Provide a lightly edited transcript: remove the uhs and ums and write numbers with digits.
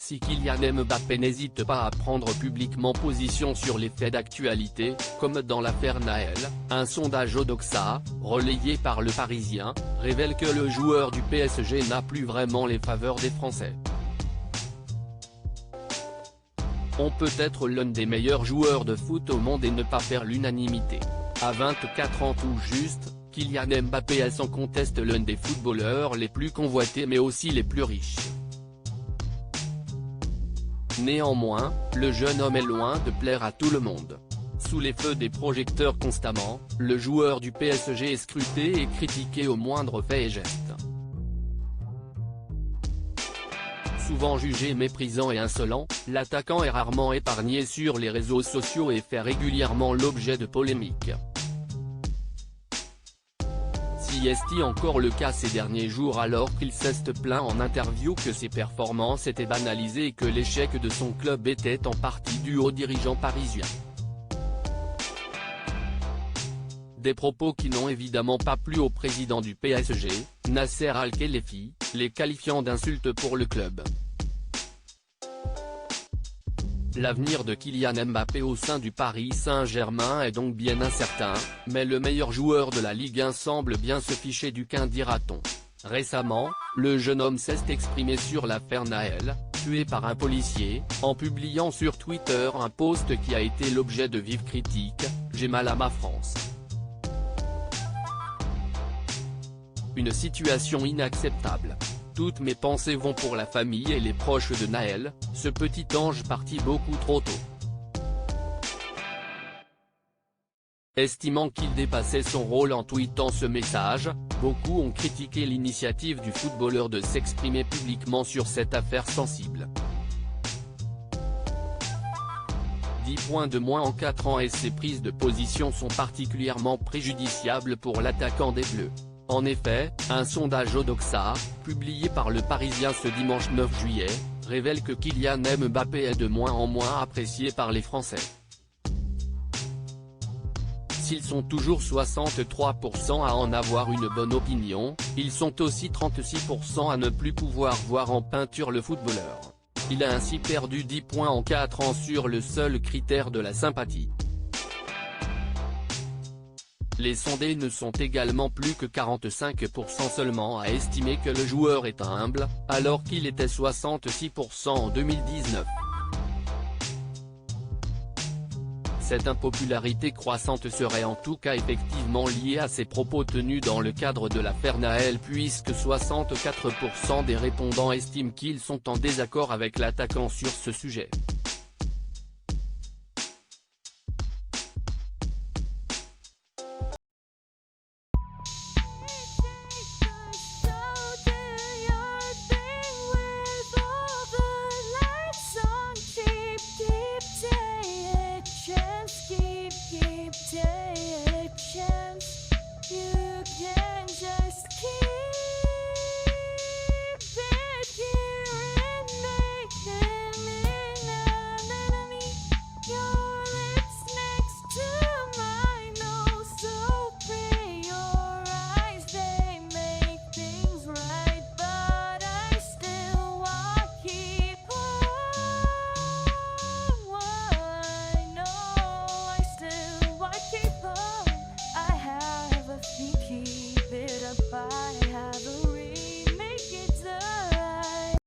Si Kylian Mbappé n'hésite pas à prendre publiquement position sur les faits d'actualité, comme dans l'affaire Naël, un sondage Odoxa, relayé par Le Parisien, révèle que le joueur du PSG n'a plus vraiment les faveurs des Français. On peut être l'un des meilleurs joueurs de foot au monde et ne pas faire l'unanimité. À 24 ans tout juste, Kylian Mbappé est sans conteste l'un des footballeurs les plus convoités mais aussi les plus riches. Néanmoins, le jeune homme est loin de plaire à tout le monde. Sous les feux des projecteurs constamment, le joueur du PSG est scruté et critiqué au moindre fait et geste. Souvent jugé méprisant et insolent, l'attaquant est rarement épargné sur les réseaux sociaux et fait régulièrement l'objet de polémiques. Si est encore le cas ces derniers jours alors qu'il s'est plaint en interview que ses performances étaient banalisées et que l'échec de son club était en partie dû aux dirigeants parisiens. Des propos qui n'ont évidemment pas plu au président du PSG, Nasser Al-Khelaifi, les qualifiant d'insultes pour le club. L'avenir de Kylian Mbappé au sein du Paris Saint-Germain est donc bien incertain, mais le meilleur joueur de la Ligue 1 semble bien se ficher du quin dira-t-on. Récemment, le jeune homme s'est exprimé sur l'affaire Naël, tué par un policier, en publiant sur Twitter un post qui a été l'objet de vives critiques, « J'ai mal à ma France ». Une situation inacceptable. Toutes mes pensées vont pour la famille et les proches de Naël, ce petit ange parti beaucoup trop tôt. Estimant qu'il dépassait son rôle en tweetant ce message, beaucoup ont critiqué l'initiative du footballeur de s'exprimer publiquement sur cette affaire sensible. 10 points de moins en 4 ans et ses prises de position sont particulièrement préjudiciables pour l'attaquant des Bleus. En effet, un sondage Odoxa, publié par Le Parisien ce dimanche 9 juillet, révèle que Kylian Mbappé est de moins en moins apprécié par les Français. S'ils sont toujours 63% à en avoir une bonne opinion, ils sont aussi 36% à ne plus pouvoir voir en peinture le footballeur. Il a ainsi perdu 10 points en 4 ans sur le seul critère de la sympathie. Les sondés ne sont également plus que 45% seulement à estimer que le joueur est humble, alors qu'il était 66% en 2019. Cette impopularité croissante serait en tout cas effectivement liée à ses propos tenus dans le cadre de l'affaire Naël puisque 64% des répondants estiment qu'ils sont en désaccord avec l'attaquant sur ce sujet. Keep it up, I have a